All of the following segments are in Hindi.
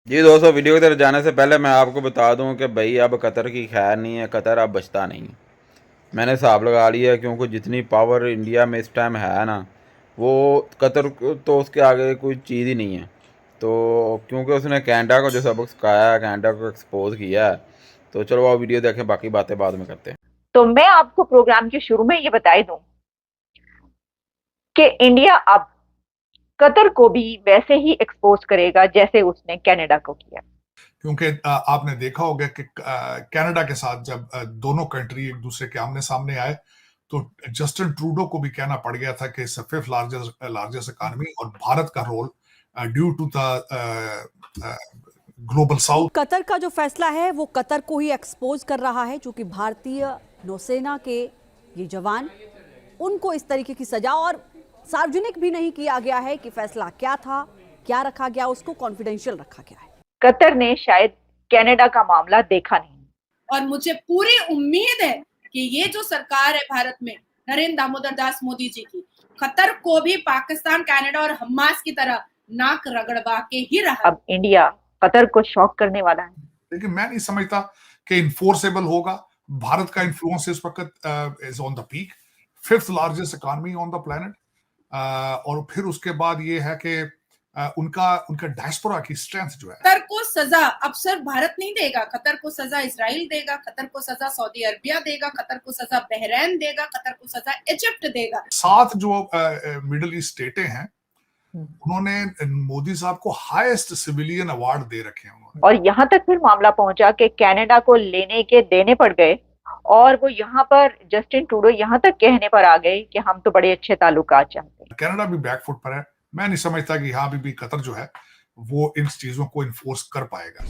जी दोस्तों, वीडियो की तरफ जाने से पहले मैं आपको बता दूं कि भाई अब कतर की खैर नहीं है। कतर अब बचता नहीं है। मैंने हिसाब लगा लिया है, क्योंकि जितनी पावर इंडिया में इस टाइम है ना, वो कतर तो उसके आगे कोई चीज़ ही नहीं है। तो क्योंकि उसने कनाडा को जो सबक सिखाया है, कनाडा को एक्सपोज किया है, तो चलो वो वीडियो देखें, बाकी बातें बाद में करते हैं। तो मैं आपको प्रोग्राम के शुरू में ये बता दूं कि इंडिया अब कतर को भी वैसे ही एक्सपोज करेगा जैसे उसने कनाडा को किया। क्योंकि आपने देखा होगा कि कनाडा के साथ जब दोनों कंट्री एक दूसरे के आमने सामने आए, तो जस्टिन ट्रूडो को भी कहना पड़ गया था कि फिफ्थ लार्जेस्ट इकोनॉमी और भारत का role due to the global south. Qatar का जो फैसला है वो कतर को ही एक्सपोज कर रहा है, क्योंकि भारतीय नौसेना के ये जवान, उनको इस तरीके की सजा, और सार्वजनिक भी नहीं किया गया है कि फैसला क्या था, क्या रखा गया, उसको कॉन्फिडेंशियल रखा गया है। कतर ने शायद कनाडा का मामला देखा नहीं, और मुझे पूरी उम्मीद है कि ये जो सरकार है भारत में नरेंद्र दामोदर दास मोदी जी की, कतर को भी पाकिस्तान, कनाडा और हमास की तरह नाक रगड़वा के ही रहा। अब इंडिया कतर को शॉक करने वाला है। लेकिन मैं नहीं समझता कि इन्फोर्सेबल होगा। भारत का इन्फ्लुएंस इस वक्त is on the peak, fifth largest economy on the planet. और फिर उसके बाद ये है कि उनका उनका डायस्पोरा की स्ट्रेंथ जो है। कतर को सजा अब सिर्फ भारत नहीं देगा, कतर को सजा इजराइल देगा, कतर को सजा सऊदी अरबिया देगा, कतर को सजा बहरीन देगा, कतर को सजा इजिप्ट देगा। 7 जो मिडिल ईस्ट स्टेटें हैं, उन्होंने मोदी साहब को हाईएस्ट सिविलियन अवार्ड दे रखे हैं उन्होंने। और यहाँ तक फिर मामला पहुंचा कि कनाडा को लेने के देने पड़ गए, और वो यहाँ पर जस्टिन ट्रूडो यहाँ तक कहने पर आ गए कि हम तो बड़े अच्छे ताल्लुकात चाहते हैं। कनाडा भी बैकफुट पर है। मैं नहीं समझता कि यहाँ भी कतर जो है वो इन चीजों को इन्फोर्स कर पाएगा।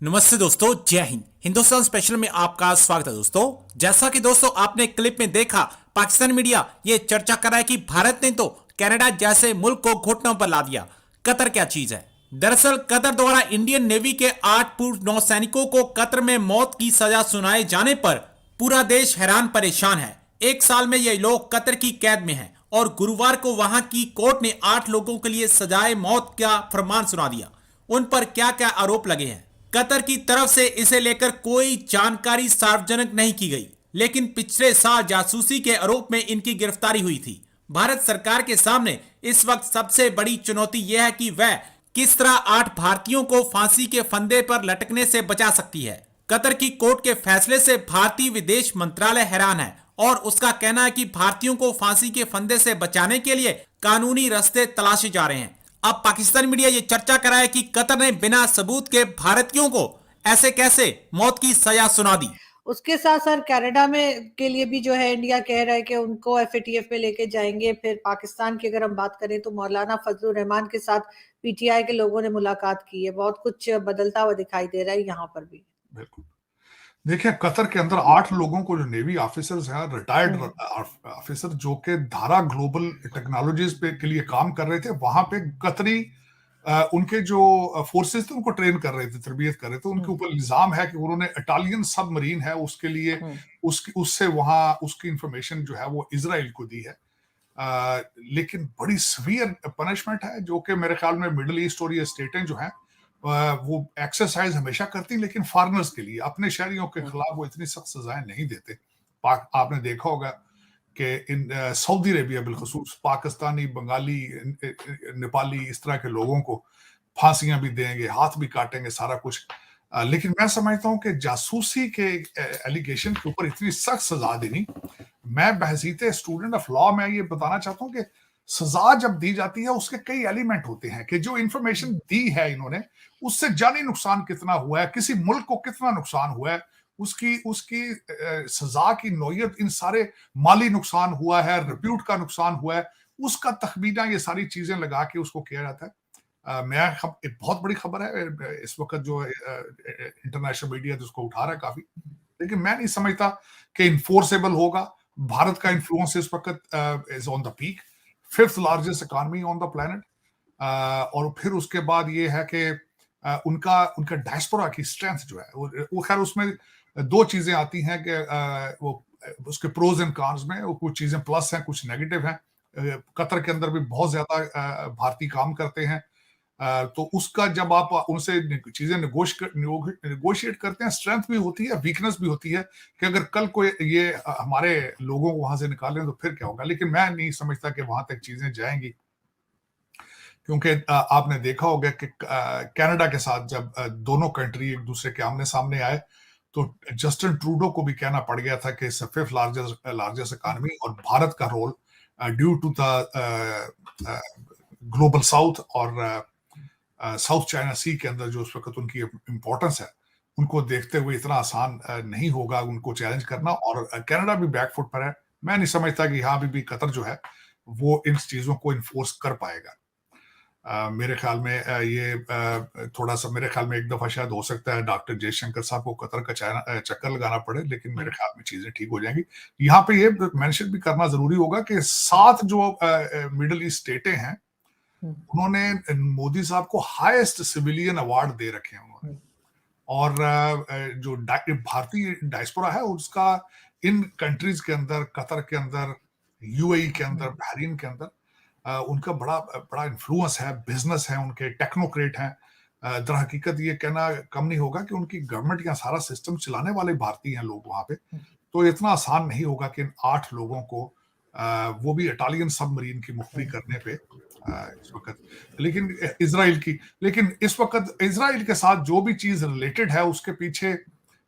नमस्ते दोस्तों, जय हिंद। हिंदुस्तान स्पेशल में आपका स्वागत है दोस्तों। जैसा कि दोस्तों आपने क्लिप में देखा, पाकिस्तान मीडिया ये चर्चा कर रहा है कि भारत ने तो कनाडा जैसे मुल्क को घुटनों पर ला दिया। कतर क्या चीज है? दरअसल कतर द्वारा इंडियन नेवी के 8 पूर्व नौसैनिकों को कतर में मौत की सजा सुनाए जाने पर पूरा देश हैरान परेशान है। 1 साल में ये लोग कतर की कैद में हैं और गुरुवार को वहां की कोर्ट ने 8 लोगों के लिए सजाए मौत का फरमान सुना दिया। उन पर क्या क्या आरोप लगे हैं? कतर की तरफ से इसे लेकर कोई जानकारी सार्वजनिक नहीं की गई, लेकिन पिछले साल जासूसी के आरोप में इनकी गिरफ्तारी हुई थी। भारत सरकार के सामने इस वक्त सबसे बड़ी चुनौती यह है कि वह किस तरह 8 भारतीयों को फांसी के फंदे पर लटकने से बचा सकती है। कतर की कोर्ट के फैसले से भारतीय विदेश मंत्रालय हैरान है और उसका कहना है कि भारतीयों को फांसी के फंदे से बचाने के लिए कानूनी रास्ते तलाशे जा रहे हैं। अब पाकिस्तान मीडिया ये चर्चा कर रहा है कि कतर ने बिना सबूत के भारतीयों को ऐसे कैसे मौत की सजा सुना दी। उसके साथ साथ कनाडा में के लिए भी जो है इंडिया कह रहा है कि उनको एफएटीएफ में लेके जाएंगे। फिर पाकिस्तान की अगर हम बात करें तो मौलाना फजलुर रहमान के साथ पीटीआई के लोगों ने मुलाकात की है। बहुत कुछ बदलता हुआ दिखाई दे रहा है यहाँ पर भी। बिल्कुल। देखिए, कतर के अंदर 8 लोगों को, जो नेवी ऑफिसर्स हैं, रिटायर्ड ऑफिसर, जो कि धारा ग्लोबल टेक्नोलॉजीज पे के लिए काम कर रहे थे, वहां पे कतरी उनके जो फोर्सेस थे उनको ट्रेन कर रहे थे, तरबियत कर रहे थे। उनके ऊपर इल्जाम है कि उन्होंने इटालियन सबमरीन है उसके लिए उससे वहां उसकी इंफॉर्मेशन जो है वो इजराइल को दी है। लेकिन बड़ी सवियर पनिशमेंट है, जो कि मेरे ख्याल में मिडिल ईस्ट और ये स्टेटें जो हैं वो एक्सरसाइज हमेशा करती, लेकिन फॉरेनर्स के लिए, अपने शहरियों के खिलाफ वो इतनी सख्त सजाएं नहीं देते। आपने देखा होगा कि इन सऊदी अरेबिया बिलखसूस पाकिस्तानी, बंगाली, नेपाली, इस तरह के लोगों को फांसियां भी देंगे, हाथ भी काटेंगे, सारा कुछ। लेकिन मैं समझता हूं कि जासूसी के एलिगेशन के ऊपर इतनी सख्त सजा देनी, मैं बहसीते स्टूडेंट ऑफ लॉ में ये बताना चाहता हूं कि सजा जब दी जाती है उसके कई एलिमेंट होते हैं कि जो इंफॉर्मेशन दी है इन्होंने, उससे जानी नुकसान कितना हुआ है, किसी मुल्क को कितना नुकसान हुआ है, उसकी उसकी सजा की नौयत, इन सारे माली नुकसान हुआ है, रिप्यूट का नुकसान हुआ है, उसका तखमीना, ये सारी चीजें लगा के उसको किया जाता है। एक बहुत बड़ी खबर है इस वक्त जो इंटरनेशनल मीडिया उसको उठा रहा है काफी, लेकिन मैं नहीं समझता कि इन्फोर्सेबल होगा। भारत का इन्फ्लुएंस इस वक्त is on the peak, fifth largest economy on the planet. और फिर उसके बाद ये है कि उनका उनका डायस्पोरा की स्ट्रेंथ जो है वो खैर उसमें 2 चीजें आती हैं कि वो उसके प्रोज एंड कॉन्स में वो कुछ चीजें प्लस हैं, कुछ नेगेटिव हैं। कतर के अंदर भी बहुत ज्यादा भारतीय काम करते हैं। तो उसका जब आप उनसे चीजें नेगोशिएट करते हैं, स्ट्रेंथ भी होती है, वीकनेस भी होती है कि अगर कल कोई ये हमारे लोगों को वहां से निकालें तो फिर क्या होगा। लेकिन मैं नहीं समझता कि वहां तक चीजें जाएंगी, क्योंकि आपने देखा होगा कि कनाडा के साथ जब दोनों कंट्री एक दूसरे के आमने सामने आए तो जस्टिन ट्रूडो को भी कहना पड़ गया था कि इट्स फिफ्थ लार्जेस्ट इकोनॉमी, और भारत का role due to the global south और साउथ चाइना सी के अंदर जो उस वक्त उनकी इंपॉर्टेंस है, उनको देखते हुए इतना आसान नहीं होगा उनको चैलेंज करना। और कनाडा भी बैकफुट पर है। मैं नहीं समझता कि यहाँ भी कतर जो है वो इन चीजों को इन्फोर्स कर पाएगा। मेरे ख्याल में ये थोड़ा सा, मेरे ख्याल में एक दफा शायद हो सकता है डॉक्टर जयशंकर साहब को कतर का चक्कर लगाना पड़े, लेकिन मेरे ख्याल में चीजें ठीक हो जाएंगी। यहाँ पे ये मेंशन भी करना जरूरी होगा कि 7 जो मिडिल ईस्ट स्टेटें हैं, उन्होंने मोदी साहब को हाईएस्ट सिविलियन अवार्ड दे रखे हैं उन्होंने। और जो भारतीय डायस्पोरा है उसका इन कंट्रीज के अंदर, कतर के अंदर, यूएई के अंदर, बहरीन के अंदर उनका बड़ा इन्फ्लुएंस है, बिजनेस है, उनके टेक्नोक्रेट हैं। दर हकीकत ये कहना कम नहीं होगा कि उनकी गवर्नमेंट का सारा सिस्टम चलाने वाले भारतीय हैं लोग वहां पे। तो इतना आसान नहीं होगा कि इन 8 लोगों को वो भी इटालियन सबमरीन की मुखबरी करने पे इस वक्त। लेकिन इस वक्त इजराइल के साथ जो भी चीज रिलेटेड है उसके पीछे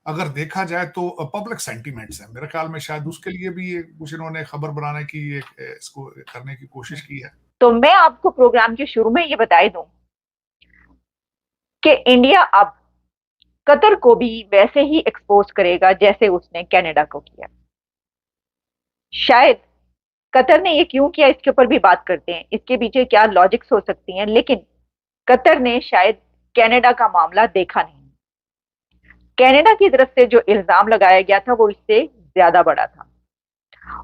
अगर देखा जाए तो पब्लिक सेंटीमेंट्स है। मेरे ख्याल में शायद उसके लिए भी ये कुछ इन्होंने खबर बनाने की, इसको करने की कोशिश की है। तो मैं आपको प्रोग्राम के शुरू में ये बता दूं कि इंडिया अब कतर को भी वैसे ही एक्सपोज करेगा जैसे उसने कनाडा को किया। शायद कतर ने ये क्यों किया इसके ऊपर भी बात करते हैं, इसके पीछे क्या लॉजिक्स हो सकती हैं, लेकिन कतर ने शायद कनाडा का मामला देखा नहीं। कनाडा की तरफ से जो इल्जाम लगाया गया था वो इससे ज्यादा बड़ा था,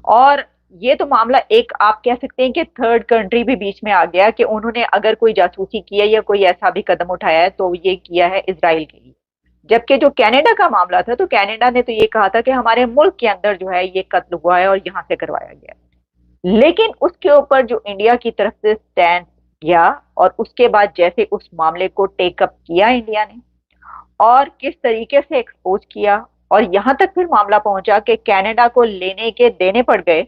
और ये तो मामला एक आप कह सकते हैं कि थर्ड कंट्री भी बीच में आ गया कि उन्होंने अगर कोई जासूसी किया या कोई ऐसा भी कदम उठाया है तो ये किया है इजराइल के लिए। जबकि जो कनाडा का मामला था तो कनाडा ने तो ये कहा था कि हमारे मुल्क के अंदर जो है ये कत्ल हुआ है और यहां से करवाया गया है। लेकिन उसके ऊपर जो इंडिया की तरफ से स्टैंड किया और उसके बाद जैसे उस मामले को टेकअप किया इंडिया ने और किस तरीके से एक्सपोज किया, और यहां तक फिर मामला पहुंचा कि कनाडा को लेने के देने पड़ गए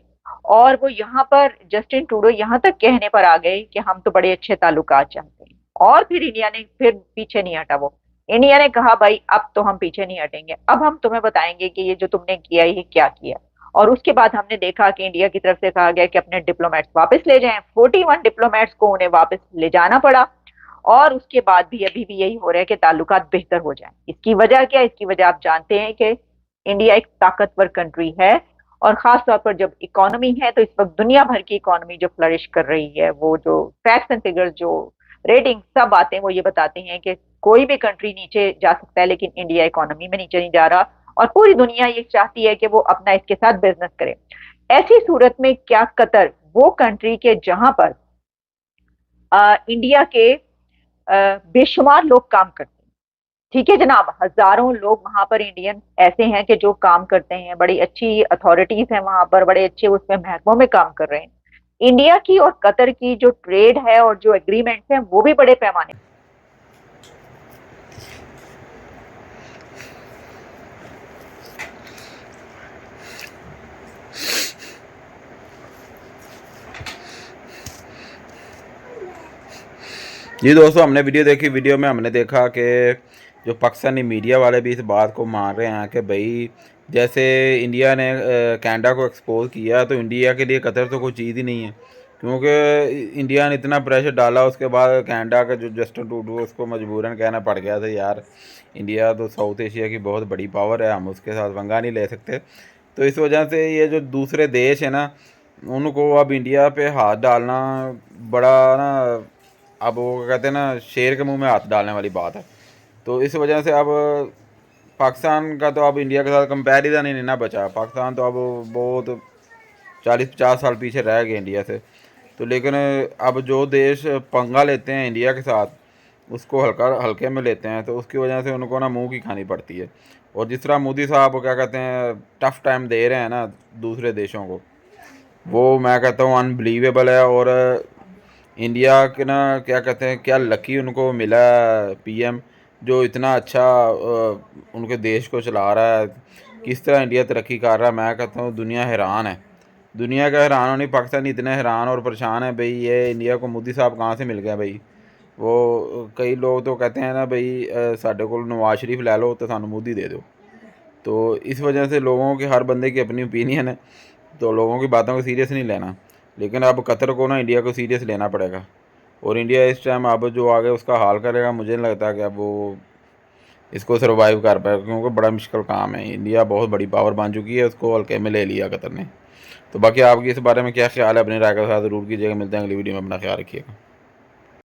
और वो यहाँ पर जस्टिन ट्रूडो यहाँ तक कहने पर आ गए कि हम तो बड़े अच्छे ताल्लुकात चाहते हैं। और फिर इंडिया ने फिर पीछे नहीं हटा। वो इंडिया ने कहा भाई अब तो हम पीछे नहीं हटेंगे, अब हम तुम्हें बताएंगे कि ये जो तुमने किया ये क्या किया। और उसके बाद हमने देखा कि इंडिया की तरफ से कहा गया कि अपने डिप्लोमेट्स वापस ले जाएं। 41 डिप्लोमेट्स को उन्हें वापस ले जाना पड़ा, और उसके बाद भी अभी भी यही हो रहा है कि ताल्लुकात बेहतर हो जाएं। इसकी वजह क्या है? इसकी वजह आप जानते हैं कि इंडिया एक ताकतवर कंट्री है, और खास तौर पर जब इकोनॉमी है तो इस वक्त दुनिया भर की इकोनॉमी जो फ्लरिश कर रही है, वो जो फैक्ट्स एंड फिगर्स, जो रेटिंग सब आते हैं वो ये बताते हैं कि कोई भी कंट्री नीचे जा सकता है लेकिन इंडिया इकोनॉमी में नीचे नहीं जा रहा, और पूरी दुनिया ये चाहती है कि वो अपना इसके साथ बिजनेस करे। ऐसी सूरत में क्या कतर वो कंट्री के जहां पर इंडिया के बेशुमार लोग काम करते हैं, ठीक है जनाब, हजारों लोग वहां पर इंडियन ऐसे हैं कि जो काम करते हैं, बड़ी अच्छी अथॉरिटीज हैं वहां पर, बड़े अच्छे उसमें महकमों में काम कर रहे हैं। इंडिया की और कतर की जो ट्रेड है और जो एग्रीमेंट्स हैं वो भी बड़े पैमाने जी दोस्तों, हमने वीडियो देखी। वीडियो में हमने देखा कि जो पाकिस्तानी मीडिया वाले भी इस बात को मान रहे हैं कि भाई जैसे इंडिया ने कनाडा को एक्सपोज किया तो इंडिया के लिए कतर तो कोई चीज़ ही नहीं है, क्योंकि इंडिया ने इतना प्रेशर डाला। उसके बाद कनाडा का जो जस्टिन ट्रूडो उसको मजबूरन कहना पड़ गया था यार इंडिया तो साउथ एशिया की बहुत बड़ी पावर है, हम उसके साथ पंगा नहीं ले सकते। तो इस वजह से ये जो दूसरे देश है ना, उनको अब इंडिया पे हाथ डालना बड़ा ना, अब वो कहते हैं ना शेर के मुंह में हाथ डालने वाली बात है। तो इस वजह से अब पाकिस्तान का तो अब इंडिया के साथ कंपैरिजन ही नहीं ना बचा। पाकिस्तान तो अब बहुत 40-50 साल पीछे रह गए इंडिया से। तो लेकिन अब जो देश पंगा लेते हैं इंडिया के साथ उसको हल्के में लेते हैं, तो उसकी वजह से उनको ना मुंह की खानी पड़ती है। और जिस तरह मोदी साहब क्या कहते हैं टफ़ टाइम दे रहे हैं ना दूसरे देशों को, वो मैं कहता हूँ अनबिलीवेबल है। और इंडिया के ना क्या कहते हैं, क्या लकी उनको मिला पीएम जो इतना अच्छा उनके देश को चला रहा है। किस तरह इंडिया तरक्की कर रहा है, मैं कहता हूँ दुनिया हैरान है। दुनिया का हैरान होनी, पाकिस्तानी इतने हैरान और परेशान है भाई, ये इंडिया को मोदी साहब कहाँ से मिल गए भाई। वो कई लोग तो कहते हैं ना भाई साढ़े को नवाज शरीफ लै लो तो सानू मोदी दे दो। तो इस वजह से लोगों के, हर बंदे की अपनी ओपिनियन है, तो लोगों की बातों को सीरियस नहीं लेना। लेकिन अब कतर को ना इंडिया को सीरियस लेना पड़ेगा, और इंडिया इस टाइम अब जो आगे उसका हाल करेगा, मुझे नहीं लगता कि अब वो इसको सर्वाइव कर पाएगा, क्योंकि बड़ा मुश्किल काम है। इंडिया बहुत बड़ी पावर बन चुकी है, उसको हल्के में ले लिया कतर ने। तो बाकी आपकी इस बारे में क्या ख्याल है, अपनी राय के साथ ज़रूर कीजिएगा। मिलते हैं अगली वीडियो में, अपना ख्याल रखिएगा।